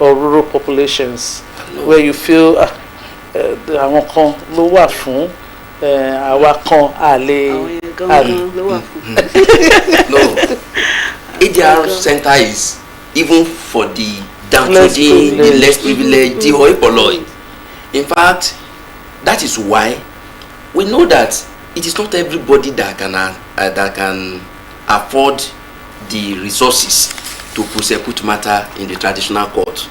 or rural populations where you feel àwọn kan ló wà fún àwa kan àlè. No, ADR center is even for the downtrodden, the less privileged, the hoi polloi. In fact, that is why we know that it is not everybody that can afford the resources to prosecute matter in the traditional court.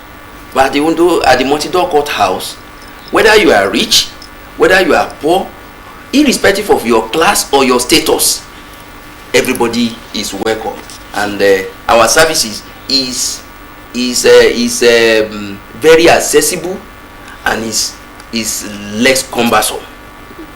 But at the multi-door courthouse, whether you are rich, whether you are poor, irrespective of your class or your status, everybody is welcome, and our services is very accessible and is less cumbersome.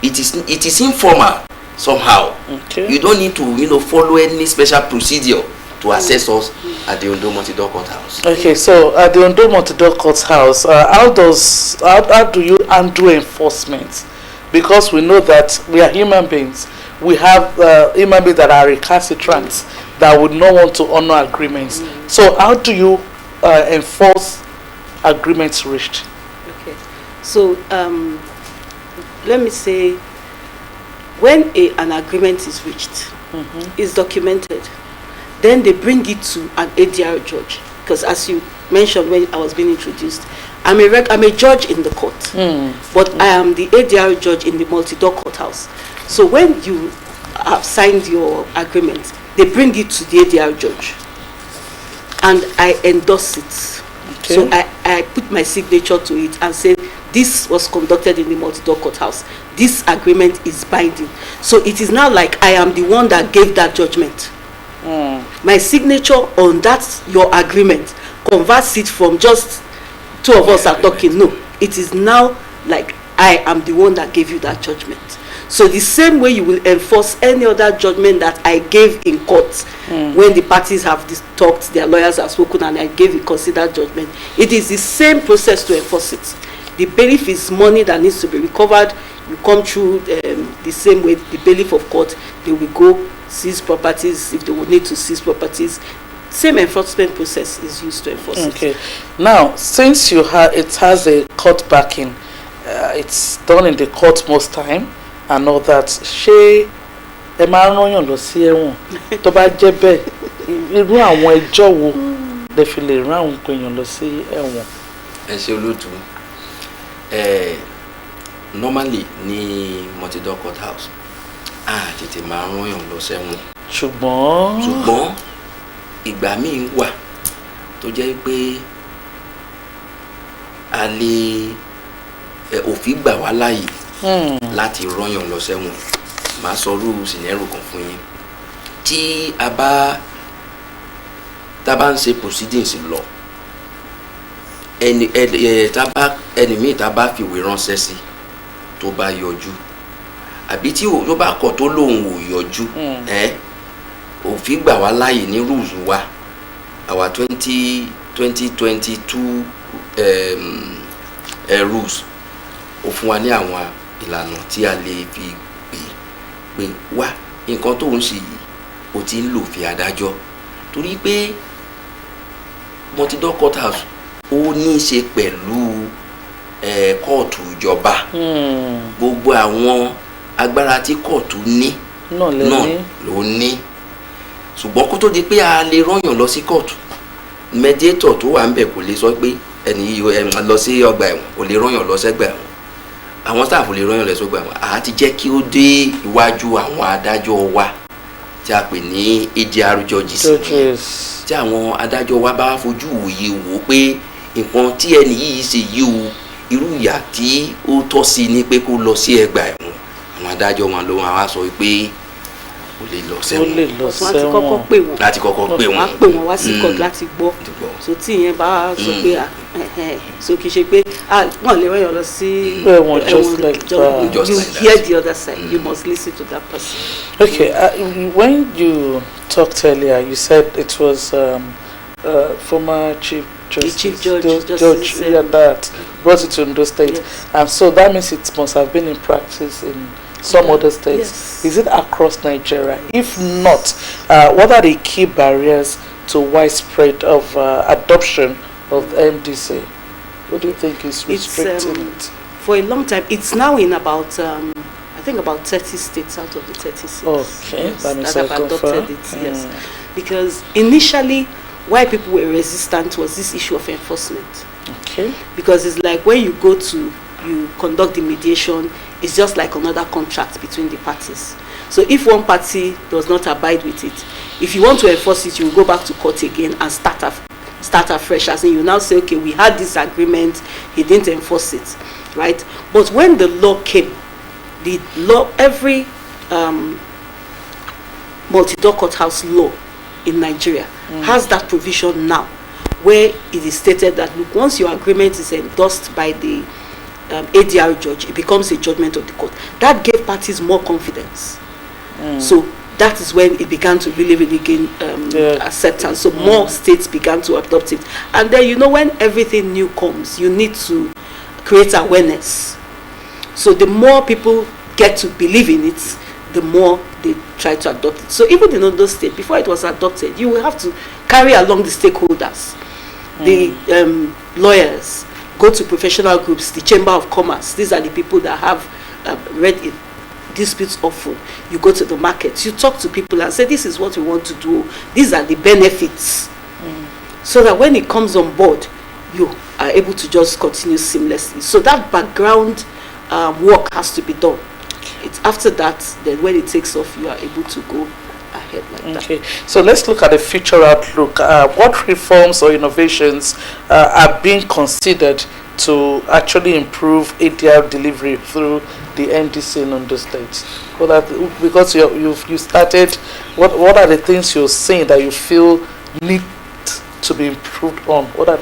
It is informal somehow. Okay. You don't need to follow any special procedure to assess us at the Ondo Multi-Door Courthouse. Okay, so at the Ondo Multi-Door Courthouse, how do you handle enforcement? Because we know that we are human beings. We have human beings that are recalcitrant, that would not want to honor agreements. So how do you enforce agreements reached? Okay, so let me say, when an agreement is reached, it's documented, then they bring it to an ADR judge. Because as you mentioned when I was being introduced, I'm a judge in the court, but I am the ADR judge in the multi-door courthouse. So when you have signed your agreement, they bring it to the ADR judge, and I endorse it. Okay. So I put my signature to it and say, this was conducted in the multi-door courthouse. This agreement is binding. So it is now like I am the one that gave that judgment. My signature on that, your agreement, converts it from just two of us are talking. No, it is now like I am the one that gave you that judgment. So the same way you will enforce any other judgment that I gave in court, when the parties have talked, their lawyers have spoken, and I gave a considered judgment, it is the same process to enforce it. The bailiff is money that needs to be recovered. You come through the same way, the bailiff of court, they will go seize properties if they will need to seize properties. Same enforcement process is used to enforce it. Okay. Now, since it has a court backing, it's done in the court most time and all that. Ṣé ẹ máa rán yàn lọ sí ẹ̀wọ̀n tó bá jẹ́ bẹ́ẹ̀, irú àwọn ẹjọ́ wo lè fi lè rán àwọn èèyàn lọ sí ẹ̀wọ̀n? Ẹ ṣé olóòtú. Normally ní multi-door courthouse tètè máa rán yàn lọ sẹ́wọ̀n. ṣùgbọ́n ìgbà míì wà tó jẹ́ pé a lè òfin gbà wá láàyè láti rán yàn lọ sẹ́wọ̀n. Màá sọ irú scenario kan fún yín. Tí a bá ń ṣe proceedings lọ, ẹni míì tá bá fìwé ránṣẹ́ sí tó bá yọjú, àbí tí ó bá kọ̀ tó lóun ò yọjú, òfin gbà wá láàyè ní rules wa, our 2022 rules ó fún wa ní àwọn ìlànà tí a lè fi pè wá nǹkan tó ń ṣe yìí ó ti ń lò fi adájọ́, torí pé multi-door courthouse ó ní í ṣe pẹ̀lú kóòtù ìjọba. Gbogbo àwọn agbára tí kóòtù ní náà ló ní. Ṣùgbọ́n kó tó di pé a lè rányàn lọ sí kóòtù, mediator tó wà ń bẹ̀ kò lè sọ pé ẹni yìí lọ sí ọgbà ẹ̀wọ̀n, kò lè rányàn lọ sẹ́gbà ẹ̀wọ̀n. Àwọn staff lè rányàn lọ sọ́gbà ẹ̀wọ̀n. A ti jẹ́ kí ó dé iwájú àwọn adájọ́ wa tí a pè ní ADR judges. Tí àwọn adájọ́ wa bá fojú òye wò pé nǹkan tí ẹni yìí ṣe yìí o, irú ìyà tí ó tọ́ sí ni pé kó lọ sí ẹgbà ẹ̀wọ̀n, àwọn adájọ́ wọn ló wá sọ pé ó lè lọ sẹ́wọ̀n. Láti kọ́kọ́ pè wọ́n. Wọ́n pè wọ́n wá sí court láti gbọ́. So tí ìyẹn bá sọ pé so kì í ṣe pé wọ́n lè rán yàn lọ sí ẹ̀wọ̀n just like that. You hear the other side. You must listen to that person. Okay, when you talked earlier, you said it was former Chief Justice, the Chief Judge that brought it to Ondo State. Yes. And so that means it must have been in practice in some other states. Yes. Is it across Nigeria? If not, what are the key barriers to widespread of adoption of MDC? What do you think is restricting it? For a long time, it's now in about I think about 30 states out of the 36. Okay, yes, that means have adopted it. Yes, because initially, why people were resistant was this issue of enforcement. Okay. Because it's like when you go to you conduct the mediation, it's just like another contract between the parties. So if one party does not abide with it, if you want to enforce it, you will go back to court again and start afresh. As in, you now say, okay, we had this agreement, he didn't enforce it, right? But when the law came, the law, every multi-door courthouse law in Nigeria has that provision now, where it is stated that, look, once your agreement is endorsed by the ADR judge, it becomes a judgment of the court. That gave parties more confidence. So that is when it began to really gain acceptance. So more states began to adopt it. And then, you know, when everything new comes, you need to create awareness. So the more people get to believe in it, the more they try to adopt it. So even in other states, before it was adopted, you will have to carry along the stakeholders, the lawyers, go to professional groups, the Chamber of Commerce. These are the people that have read it. Disputes often. You go to the markets, you talk to people and say, this is what we want to do, these are the benefits, so that when it comes on board, you are able to just continue seamlessly. So that background work has to be done. It's after that, then when it takes off, you are able to go ahead like that. Okay, so let's look at the future outlook. What reforms or innovations are being considered to actually improve ADR delivery through the NDC in Ondo State? Because you started, what are the things you're saying that you feel need to be improved on? What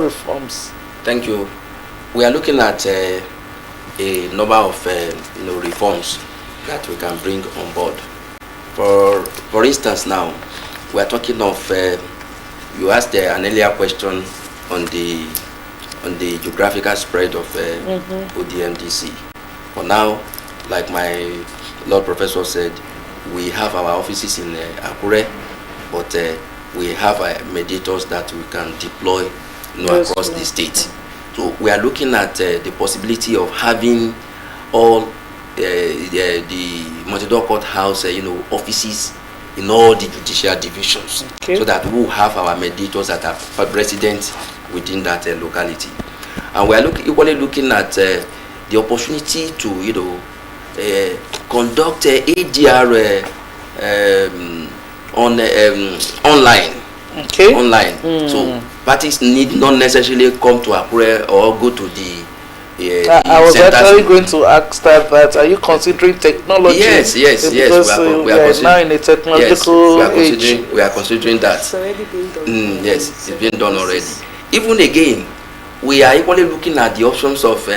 reforms? Thank you. We are looking at a number of reforms that we can bring on board. For instance, now we are talking of you asked an earlier question on the geographical spread of ODMDC. For now, like my Lord Professor said, we have our offices in Akure, but we have mediators that we can deploy across the state. So we are looking at the possibility of having all the multi-door courthouse offices in all the judicial divisions, so that we will have our mediators that are resident within that locality. And we are equally looking at the opportunity to conduct ADR online. Online. So parties need not necessarily come to Akure or go to the I was actually going to ask that are you considering technology? Yes. We are now in a technological age. We are considering that. It's already been done. Yes, it's been done already. Even again, we are equally looking at the options of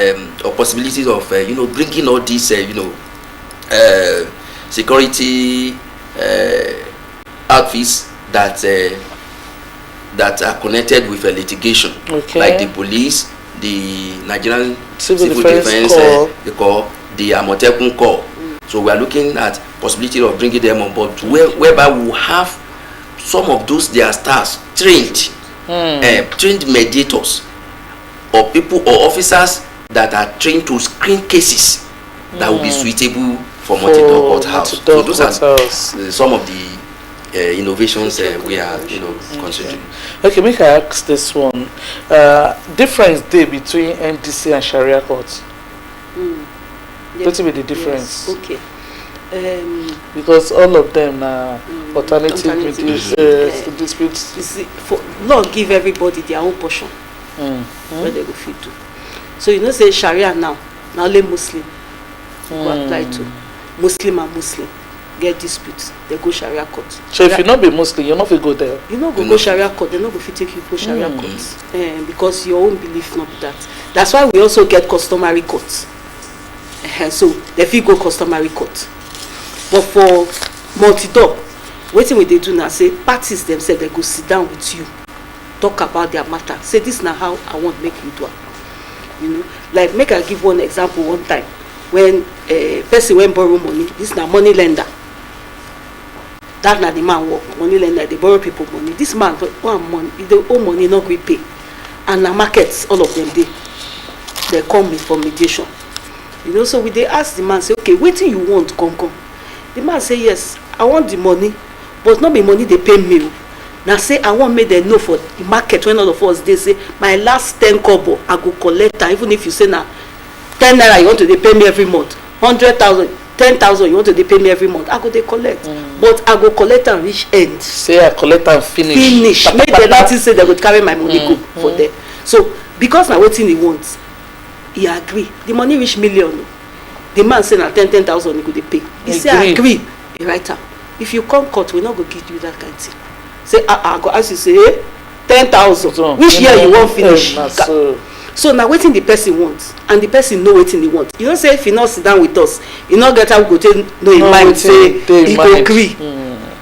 or possibilities of bringing all these security outfits that are connected with litigation, like the police, the Nigerian Civil Defense Corps, the Amotekun Corps. So we are looking at possibility of bringing them on board, whereby we will have some of those their staffs trained mediators, or people or officers that are trained to screen cases that will be suitable for multi-door courthouse. So those are some of the innovations we are considering. Okay, make I ask this one. Difference there between MDC and Sharia courts? What will be the difference? Yes. Okay. Because all of them are alternative disputes. You see, for law give everybody their own portion where they go fit to. So say Sharia now only Muslim go apply to. Muslim and Muslim get disputes, they go Sharia court. So if you not be Muslim, you not fit go there. You not go Sharia court, they not go fit take you go Sharia court, because your own belief not be that. That's why we also get customary courts. So they fit go customary court. But for multi-door, wetin we dey do now, say parties themselves they go sit down with you, talk about their matter. Say this now how I want make you do it. Like make I give one example. One time when a person went borrow money, this now money lender. That na the man work. Money lender, they borrow people money. This man want money, they owe money not we pay. and na markets all of them dey. They come in for mediation. You know, so we dey ask the man, say, okay, wetin you want, come. The man say, yes, I want the money, but not be money they pay me. Now say I want make them know for the market when all of us they say my last 10 kobo I go collect her, even if you say now 10 naira you want to they pay me every month, 100,000, 10,000 you want to they pay me every month, I go they collect. But I go collect and reach end. Say I collect and finish. Make them not say they would carry my money go for them. So because now waiting he wants, he agree. The money reach million. The man say now 10,000 he go they pay. He say I agree. He write am. If you come court, we not go give you that kind of thing. Say I go ask you say 10,000. Which year you want finish? So now waiting the person wants, and the person know waiting he want. You don't say if he not sit down with us, he not get how we go take no in mind say he go agree.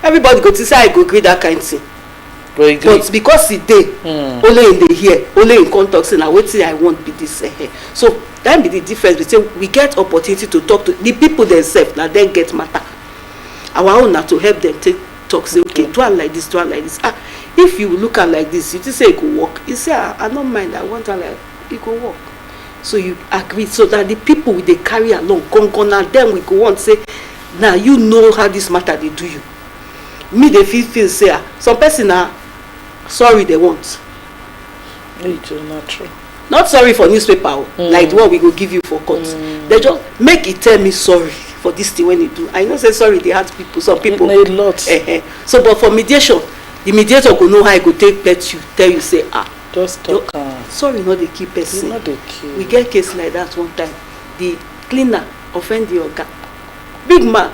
Everybody go to say I go agree that kind of thing. But because he dey only in the here, only in contact, say now waiting I want be this so that be the difference between we get opportunity to talk to the people themselves, now then get matter. Our own now to help them take talk, say okay, do it like this, do it like this. If you look at like this, you just say it could work. You say I don't mind, I want to like it could work. So you agree so that the people they carry along come and then we go on say now you know how this matter they do you. Me they feel say some person are sorry they want. It's not true. Not sorry for newspaper like the one we go give you for court. They just make it tell me sorry for this thing when you do. I know say sorry they hurt people, some people a lot. So but for mediation, the mediator go know how he go take pet you, tell you say just talk. Sorry not the key person. Not the key. We get case like that one time. The cleaner offend the oga. Big man,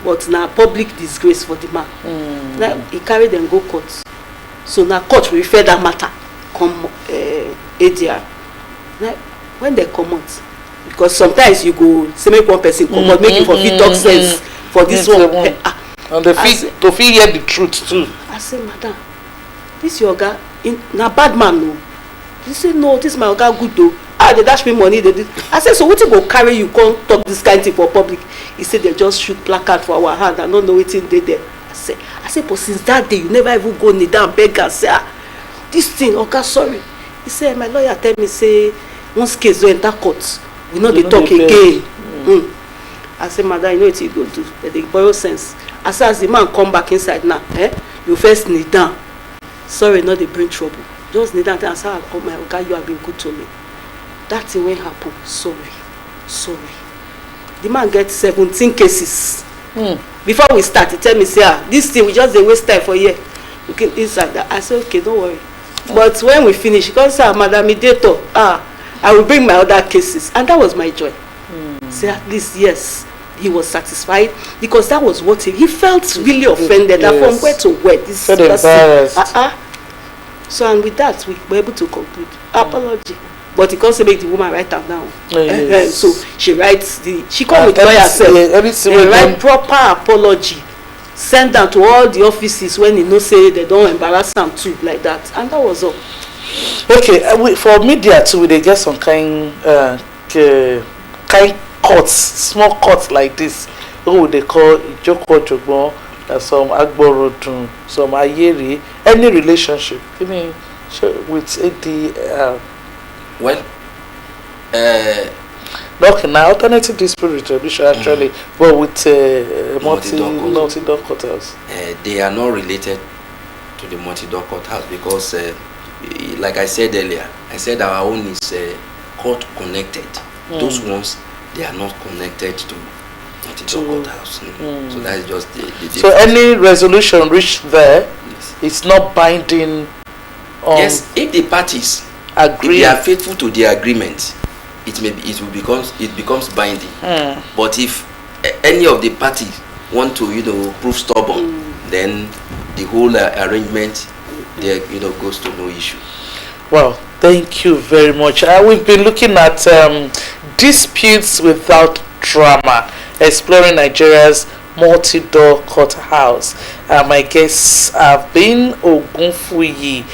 but now public disgrace for the man. Now he carry them go court. So now court refer that matter come ADR. Now when they come out, because sometimes you go say make one person come out, make you for fit talk sense for this one. And the to feel hear the truth too. I say, madam, this your oga na bad man no. He say no, this my oga good though. They dash me money. They did. I said, so what you go carry you come talk this kind of thing for public? He said they just shoot placard for our hand. I don't know what they there. I said, but since that day you never even go kneel down beg and say this thing, okay, sorry. He said my lawyer tell me say once case don't enter court, we know they talk again. I said, madam, you know what you go do? They borrow sense. I said, as the man come back inside now, you first kneel down. Sorry, not they bring trouble. Just kneel down and say, oh my God, you have been good to me. That thing won't happen. Sorry. The man gets 17 cases. Before we start, he tell me, say, this thing, we just waste time for here. Okay, inside that. I said, okay, don't worry. But when we finish, he goes, madam mediator, I will bring my other cases. And that was my joy. Say, at least, yes, he was satisfied because that was what he felt really offended. That from where to where this person. So, and with that, we were able to conclude. Apology. But he can't say make the woman write them down. So she writes she come with lawyer herself. Write proper apology. Send them to all the offices when he know say they don't embarrass them too like that. And that was all. Okay, for media too, they get some kind courts, small courts like this. What would they call Ijoko Jogbo, some Agborodun, some Ayeri, any relationship? I mean, with AD. Well, okay, now alternative dispute resolution actually, but with multi-door courthouse. They are not related to the multi-door courthouse because, like I said earlier, I said our own is court connected. Those ones, they are not connected to multi-door courthouse. So that is just the difference. So any resolution reached there, it's not binding on. Yes, if the parties agree, if they are faithful to the agreement, it becomes binding. But if any of the parties want to prove stubborn, then the whole arrangement there goes to no issue. Well, thank you very much. We've been looking at disputes without drama, exploring Nigeria's multi-door courthouse. My guests have been Ogunfuyi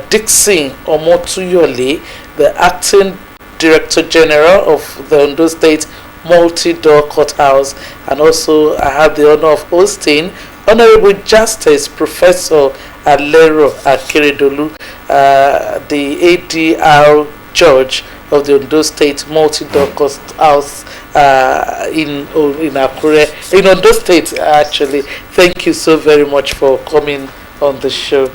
Dickson Omotuyole, the acting Director General of the Ondo State Multi-Door Courthouse, and also I have the honor of hosting Honorable Justice Professor ALERO AKEREDOLU, the ADR Judge of the Ondo State Multi-Dorcas House in Akure, in Ondo State actually. Thank you so very much for coming on the show.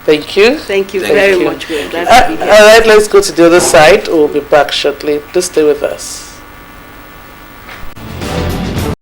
Thank you. Thank you Thank very you. much. We're glad to be here. All right, let's go to the other side. We'll be back shortly. Please stay with us.